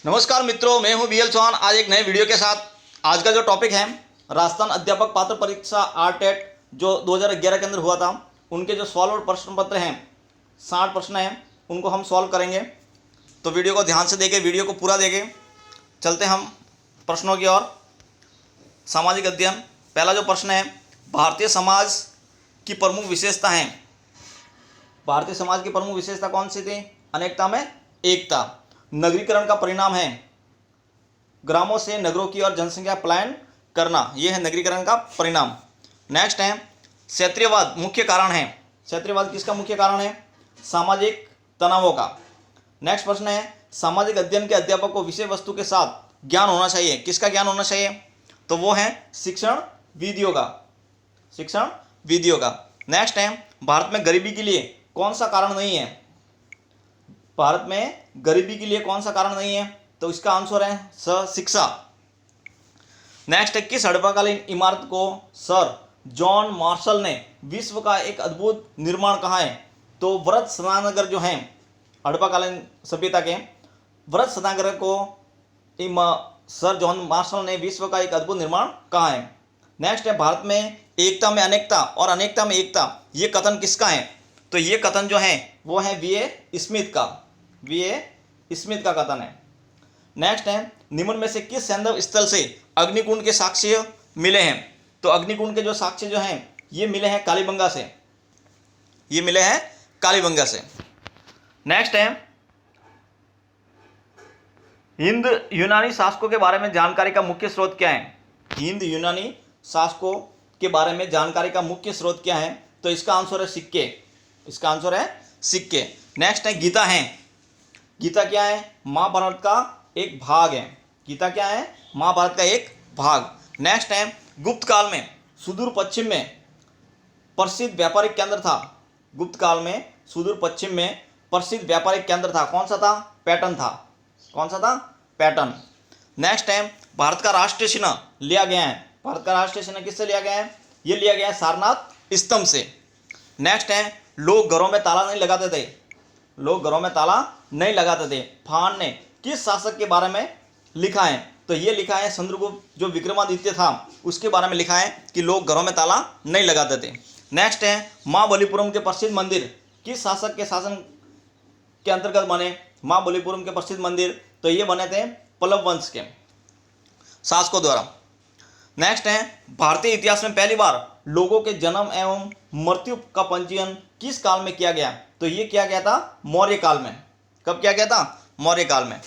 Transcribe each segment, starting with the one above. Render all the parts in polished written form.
नमस्कार मित्रों, मैं हूं बीएल चौहान। आज एक नए वीडियो के साथ। आज का जो टॉपिक है राजस्थान अध्यापक पात्र परीक्षा आरटेट जो 2011 के अंदर हुआ था, उनके जो सॉल्व और प्रश्न पत्र हैं 60 प्रश्न हैं, उनको हम सॉल्व करेंगे। तो वीडियो को ध्यान से देखें, वीडियो को पूरा देखें। चलते हम प्रश्नों की ओर। सामाजिक अध्ययन, पहला जो प्रश्न है, भारतीय समाज की प्रमुख विशेषता है। भारतीय समाज की प्रमुख विशेषता कौन सी थी? अनेकता में एकता। नगरीकरण का परिणाम है ग्रामों से नगरों की ओर जनसंख्या पलायन करना, यह है नगरीकरण का परिणाम। नेक्स्ट है क्षेत्रीयवाद मुख्य कारण है। क्षेत्रीयवाद किसका मुख्य कारण है? सामाजिक तनावों का। नेक्स्ट प्रश्न है सामाजिक अध्ययन के अध्यापक को विषय वस्तु के साथ ज्ञान होना चाहिए। किसका ज्ञान होना चाहिए? तो वो है शिक्षण विधियों का। शिक्षण विधियों का। नेक्स्ट है भारत में गरीबी के लिए कौन सा कारण नहीं है? भारत में गरीबी के लिए कौन सा कारण नहीं है? तो इसका आंसर है शिक्षा। नेक्स्ट है किस हड़प्पाकालीन इमारत को सर जॉन मार्शल ने विश्व का एक अद्भुत निर्माण कहा है? तो व्रत स्नानगर जो है हड़प्पाकालीन सभ्यता के व्रत स्नानगर को सर जॉन मार्शल ने विश्व का एक अद्भुत निर्माण कहा है। नेक्स्ट है भारत में एकता में अनेकता और अनेकता में एकता, ये कथन किसका है? तो ये कथन जो है वो है वीए स्मिथ का। वीए स्मिथ का कथन है। नेक्स्ट है निम्न में से किस सैंधव स्थल से अग्निकुंड के साक्ष्य मिले हैं? तो अग्निकुंड के जो साक्ष्य जो हैं ये मिले हैं कालीबंगा से। ये मिले हैं कालीबंगा से। नेक्स्ट है हिंद यूनानी शासकों के बारे में जानकारी का मुख्य स्रोत क्या है? हिंद यूनानी शासकों के बारे में जानकारी का मुख्य स्रोत क्या है? तो इसका आंसर है सिक्के। इसका आंसर है सिक्के। नेक्स्ट है गीता है। गीता क्या है? महाभारत का एक भाग है। गीता क्या है? महाभारत का एक भाग। नेक्स्ट है गुप्त काल में सुदूर पश्चिम में प्रसिद्ध व्यापारिक केंद्र था। गुप्त काल में सुदूर पश्चिम में प्रसिद्ध व्यापारिक केंद्र था, कौन सा था? पैटर्न था। कौन सा था? पैटर्न। नेक्स्ट है भारत का राष्ट्रीय चिन्ह लिया गया है। भारत का राष्ट्रीय चिन्ह किससे लिया गया है? ये लिया गया है सारनाथ स्तंभ से। नेक्स्ट है लोग घरों में ताला नहीं लगाते थे। लोग घरों में ताला नहीं लगाते थे। फान ने किस शासक के बारे में लिखा है? तो ये लिखा है चंद्रगुप्त जो विक्रमादित्य था उसके बारे में लिखा है कि लोग घरों में ताला नहीं लगाते थे। नेक्स्ट है महाबलीपुरम के प्रसिद्ध मंदिर किस शासक के शासन के अंतर्गत बने? महाबलीपुरम के प्रसिद्ध मंदिर तो ये बने थे पल्लव वंश के शासकों द्वारा। नेक्स्ट है भारतीय इतिहास में पहली बार लोगों के जन्म एवं मृत्यु का पंजीयन किस काल में किया गया? तो ये किया गया था मौर्य काल में। कब किया गया था? मौर्य काल में।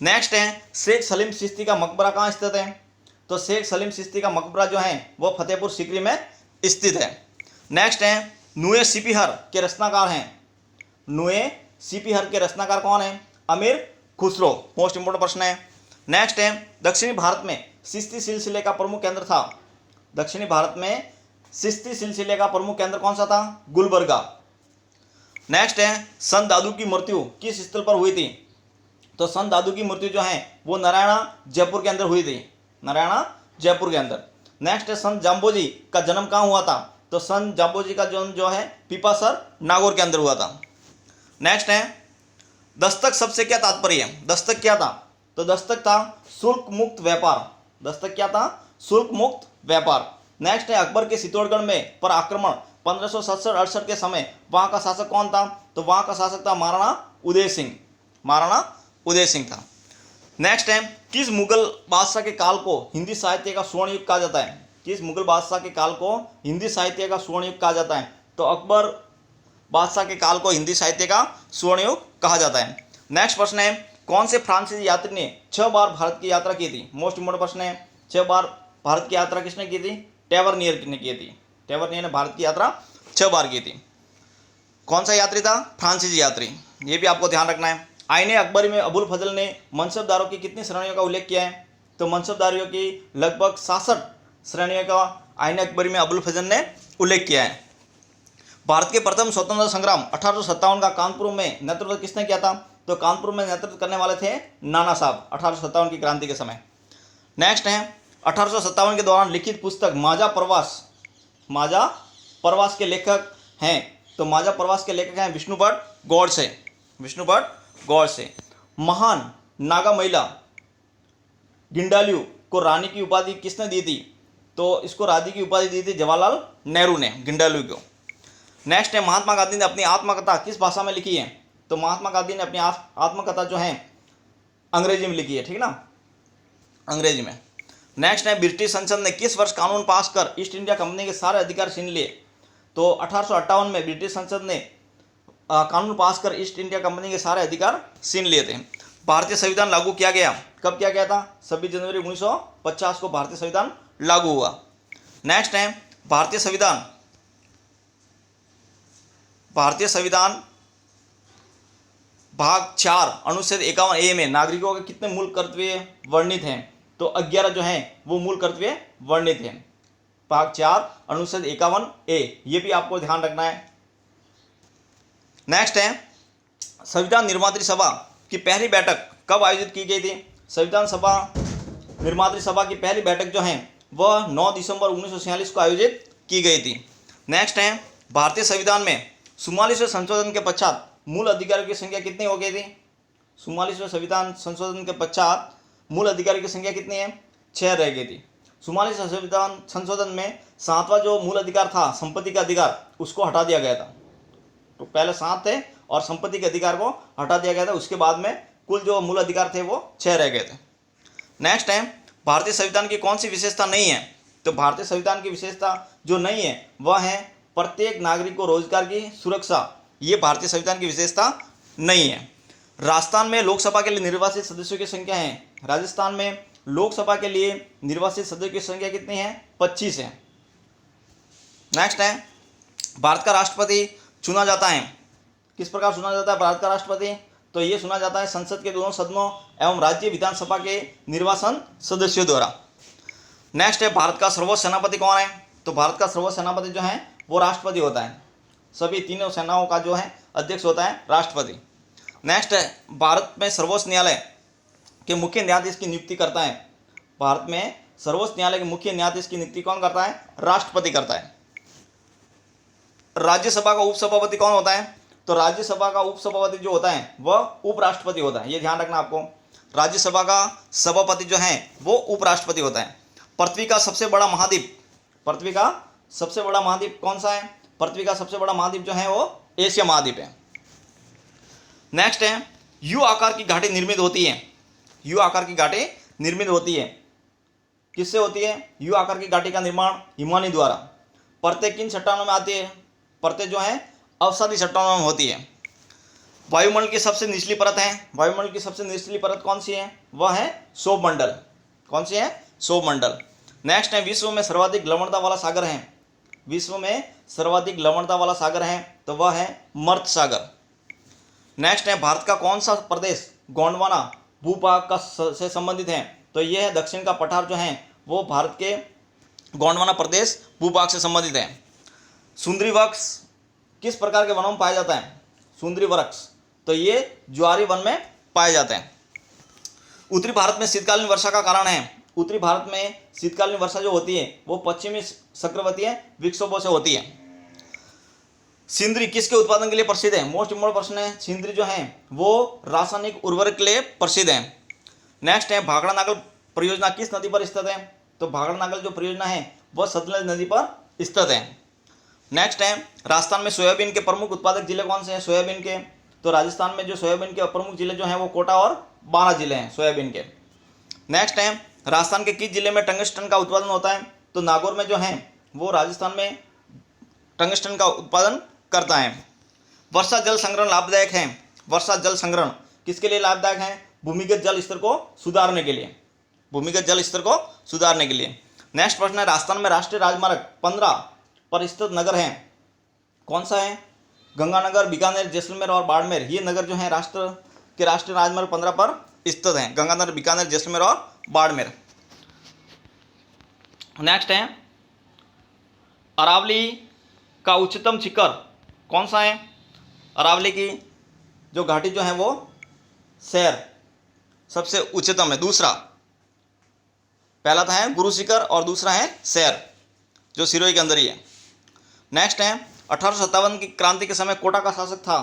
नेक्स्ट है शेख सलीम चिश्ती का मकबरा कहाँ स्थित है? तो शेख सलीम चिश्ती का मकबरा जो है वो फतेहपुर सीकरी में स्थित है। नेक्स्ट है नुए सीपीहर के रचनाकार हैं। नुए सीपीहर के रचनाकार कौन है? अमीर खुसरो। मोस्ट इंपोर्टेंट प्रश्न है। नेक्स्ट है दक्षिणी भारत में चिश्ती सिलसिले का प्रमुख केंद्र था। दक्षिणी भारत में चिश्ती सिलसिले का प्रमुख केंद्र कौन सा था? गुलबर्गा। नेक्स्ट है संत दादू की मृत्यु किस स्थल पर हुई थी? तो संत दादू की मृत्यु जो है वो नारायणा जयपुर के अंदर हुई थी। नारायणा जयपुर के अंदर। नेक्स्ट है संत जाम्बोजी का जन्म कहाँ हुआ था? तो संत जाम्बोजी का जन्म जो है पीपासर नागौर के अंदर हुआ था। नेक्स्ट है दस्तक शब्द से क्या तात्पर्य है? दस्तक क्या था? तो दस्तक था शुल्क मुक्त व्यापार। दस्तक क्या था? शुल्क मुक्त व्यापार। नेक्स्ट है अकबर के चित्तौड़गढ़ में पर आक्रमण 1567-68 के समय वहां का शासक कौन था? तो वहां का शासक था महाराणा उदय सिंह। महाराणा उदय सिंह था। नेक्स्ट है किस मुगल बादशाह के काल को हिंदी साहित्य का स्वर्ण युग कहा जाता है? किस मुगल बादशाह के काल को हिंदी साहित्य का स्वर्ण युग कहा जाता है? तो अकबर बादशाह के काल को हिंदी साहित्य का स्वर्ण युग कहा जाता है। नेक्स्ट प्रश्न है कौन से फ्रांसीसी यात्री ने 6 बार भारत की यात्रा की थी? मोस्ट इंपोर्टेंट प्रश्न है। 6 बार भारत की यात्रा किसने की थी? टेवरनियर ने की थी। टेवरनियर ने भारत की यात्रा 6 बार की थी। कौन सा यात्री था? फ्रांसीसी यात्री। ये भी आपको ध्यान रखना है। आईने अकबरी में अबुल फजल ने मनसबदारों की कितनी श्रेणियों का उल्लेख किया है? तो मनसबदारियों की लगभग 66 श्रेणियों का आईने अकबरी में अबुल फजल ने उल्लेख किया है। भारत के प्रथम स्वतंत्रता संग्राम 1857 का कानपुर में नेतृत्व किसने किया था? तो कानपुर में नेतृत्व करने वाले थे नाना साहब 1857 की क्रांति के समय। नेक्स्ट है 1857 के दौरान लिखित पुस्तक माजा प्रवास के लेखक हैं। तो माजा प्रवास के लेखक हैं विष्णु भट्ट गौड़से। विष्णु भट्ट गौड़से। महान नागा महिला गिंडालू को रानी की उपाधि किसने दी थी? तो इसको रानी की उपाधि दी थी जवाहरलाल नेहरू ने गिंडालू को। नेक्स्ट है, महात्मा गांधी ने अपनी आत्मकथा किस भाषा में लिखी है? तो महात्मा गांधी ने अपनी आत्मकथा जो है अंग्रेजी में लिखी है, ठीक ना, अंग्रेजी में। नेक्स्ट है, ब्रिटिश संसद ने किस वर्ष कानून पास कर ईस्ट इंडिया कंपनी के सारे अधिकार छीन लिए? तो 1858 में ब्रिटिश संसद ने कानून पास कर ईस्ट इंडिया कंपनी के सारे अधिकार छीन लिए थे। भारतीय संविधान लागू किया गया, कब किया गया था? 26 जनवरी 1950 को भारतीय संविधान लागू हुआ। नेक्स्ट है, भारतीय संविधान भाग 4 अनुच्छेद 51A में नागरिकों के कितने मूल कर्तव्य वर्णित हैं? तो 11 जो हैं वो मूल कर्तव्य वर्णित हैं। भाग 4 अनुच्छेद 51A, ये भी आपको ध्यान रखना है। नेक्स्ट है, संविधान निर्मात्री सभा की पहली बैठक कब आयोजित की गई थी? संविधान सभा निर्मात्री सभा की पहली बैठक जो है वह 9 दिसंबर 1946 को आयोजित की गई थी। नेक्स्ट है, भारतीय संविधान में 44वें संशोधन के पश्चात मूल अधिकारियों की संख्या कितनी हो गई थी? 44वें संविधान संशोधन के पश्चात मूल अधिकारियों की संख्या कितनी है? 6 रह गई थी। 44वें संविधान संशोधन में 7वां जो मूल अधिकार था, संपत्ति का अधिकार, उसको हटा दिया गया था। तो पहले 7 थे और संपत्ति के अधिकार को हटा दिया गया था। उसके बाद में कुल जो मूल अधिकार थे वो 6 रह गए थे। नेक्स्ट है, भारतीय संविधान की कौन सी विशेषता नहीं है? तो भारतीय संविधान की विशेषता जो नहीं है वह है प्रत्येक नागरिक को रोजगार की सुरक्षा। ये भारतीय संविधान की विशेषता नहीं है। राजस्थान में लोकसभा के लिए निर्वाचित सदस्यों की संख्या है, राजस्थान में लोकसभा के लिए निर्वाचित सदस्यों की संख्या कितनी है? 25 है। नेक्स्ट है, भारत का राष्ट्रपति चुना जाता है, किस प्रकार चुना जाता है भारत का राष्ट्रपति? तो ये चुना जाता है संसद के दोनों सदनों एवं राज्य विधानसभा के निर्वाचन सदस्यों द्वारा। नेक्स्ट है, भारत का सर्वोच्च सेनापति कौन है? तो भारत का सर्वोच्च सेनापति जो है वो राष्ट्रपति होता है। सभी तीनों सेनाओं का जो है अध्यक्ष होता है राष्ट्रपति। नेक्स्ट है, भारत में सर्वोच्च न्यायालय के मुख्य न्यायाधीश की नियुक्ति करता है। भारत में सर्वोच्च न्यायालय के मुख्य न्यायाधीश की नियुक्ति कौन करता है? राष्ट्रपति करता है। राज्यसभा का उपसभापति कौन होता है? तो राज्यसभा का उपसभापति जो होता है वह उपराष्ट्रपति होता है। ये ध्यान रखना आपको, राज्यसभा का सभापति जो है वो उपराष्ट्रपति होता है। पृथ्वी का सबसे बड़ा महाद्वीप कौन सा है? पृथ्वी का सबसे बड़ा महाद्वीप जो है वो एशिया महाद्वीप है। नेक्स्ट है, यू आकार की घाटी निर्मित होती है। यू आकार की घाटी निर्मित होती है, किससे होती है? यू आकार की घाटी का निर्माण हिमानी द्वारा। परतें किन चट्टानों में आती है? परतें जो है अवसादी चट्टानों में होती है। वायुमंडल की सबसे निचली परत है, वायुमंडल की सबसे निचली परत कौन सी है? वह है सौरमंडल। कौन सी है? सौरमंडल। नेक्स्ट है, विश्व में सर्वाधिक लवणता वाला सागर है। विश्व में सर्वाधिक लवणता वाला सागर है तो वह है मर्त सागर। नेक्स्ट है, भारत का कौन सा प्रदेश गोंडवाना भूभाग का से संबंधित है? तो यह है दक्षिण का पठार जो है वो भारत के गोंडवाना प्रदेश भूभाग से संबंधित है। सुंदरी वृक्ष किस प्रकार के वनों में पाया जाता है? सुंदरी वृक्ष तो ये ज्वारी वन में पाए जाते हैं। उत्तरी भारत में शीतकालीन वर्षा का कारण है। उत्तरी भारत में शीतकालीन वर्षा जो होती है वो पश्चिमी चक्रवातीय विक्षोभों से होती है। सिंदरी किसके उत्पादन के लिए प्रसिद्ध है? मोस्ट इम्पोर्टेंट प्रश्न है। सिंदरी जो है वो रासायनिक उर्वरक के लिए प्रसिद्ध है। नेक्स्ट है, भाखड़ा नागल परियोजना किस नदी पर स्थित है? तो भाखड़ा नागल जो परियोजना है वह सतलज नदी पर स्थित है। नेक्स्ट है, राजस्थान में सोयाबीन के प्रमुख उत्पादक जिले कौन से हैं? सोयाबीन के तो राजस्थान में जो सोयाबीन के प्रमुख जिले जो हैं वो कोटा और बारां जिले हैं सोयाबीन के। नेक्स्ट है, राजस्थान के किस जिले में टंगस्टन का उत्पादन होता है? तो नागौर में जो है वो राजस्थान में टंगस्टन का उत्पादन करता है। वर्षा जल संग्रहण लाभदायक है। वर्षा जल संग्रहण किसके लिए लाभदायक है? भूमिगत जल स्तर को सुधारने के लिए, भूमिगत जल स्तर को सुधारने के लिए। नेक्स्ट प्रश्न है, राजस्थान में राष्ट्रीय राजमार्ग 15 पर स्थित नगर है, कौन सा है? गंगानगर, बीकानेर, जैसलमेर और बाड़मेर। ये नगर जो है राष्ट्रीय राजमार्ग 15 पर स्थित हैं, गंगानगर, बीकानेर, जैसलमेर और बाड़मेर। नेक्स्ट है, अरावली का उच्चतम शिखर कौन सा है? अरावली की जो घाटी जो है वो सैर सबसे उच्चतम है। दूसरा, पहला था है गुरु शिखर और दूसरा है सैर जो सिरोही के अंदर ही है। नेक्स्ट है, 1857 की क्रांति के समय कोटा का शासक था।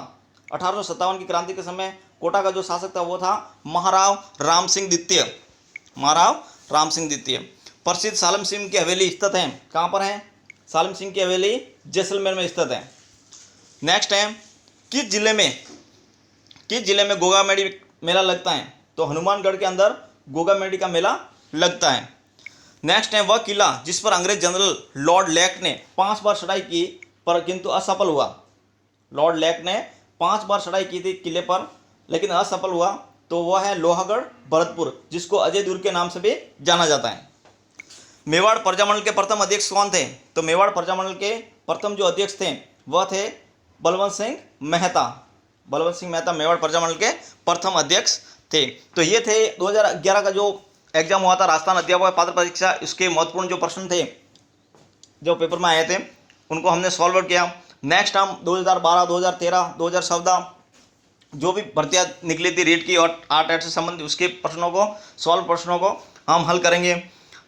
1857 की क्रांति के समय कोटा का जो शासक था वो था महाराव राम सिंह द्वितीय। महाराव राम सिंह द्वितीय। प्रसिद्ध सालम सिंह की हवेली स्थित है, कहाँ पर है? सालम सिंह की हवेली जैसलमेर में स्थित है। नेक्स्ट है, किस जिले में गोगा मेडी मेला लगता है? तो हनुमानगढ़ के अंदर गोगा मेडी का मेला लगता है। नेक्स्ट है, वह किला जिस पर अंग्रेज जनरल लॉर्ड लेक ने 5 बार चढ़ाई की पर किंतु असफल हुआ। लॉर्ड लेक ने 5 बार चढ़ाई की थी किले पर लेकिन असफल हुआ, तो वह है लोहागढ़ भरतपुर, जिसको अजय दुर्ग के नाम से भी जाना जाता है। मेवाड़ प्रजामंडल के प्रथम अध्यक्ष कौन थे? तो मेवाड़ प्रजामंडल के प्रथम जो अध्यक्ष थे वह थे बलवंत सिंह मेहता। बलवंत सिंह मेहता मेवाड़ प्रजामंडल के प्रथम अध्यक्ष थे। तो ये थे 2011 का जो एग्जाम हुआ था राजस्थान अध्यापक पात्र परीक्षा, इसके महत्वपूर्ण जो प्रश्न थे जो पेपर में आए थे उनको हमने सॉल्व किया। नेक्स्ट हम 2012, 2013, 2014 जो भी भर्तियाँ निकली थी रीट की और आर्ट से संबंधित उसके प्रश्नों को प्रश्नों को हम हल करेंगे।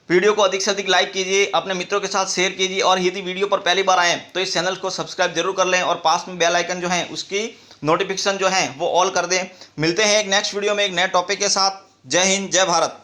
वीडियो को अधिक से अधिक लाइक कीजिए, अपने मित्रों के साथ शेयर कीजिए और यदि वीडियो पर पहली बार आएँ तो इस चैनल को सब्सक्राइब जरूर कर लें और पास में बेल आइकन जो है उसकी नोटिफिकेशन जो है वो ऑल कर दें। मिलते हैं एक नेक्स्ट वीडियो में एक नए टॉपिक के साथ। जय हिंद, जय भारत।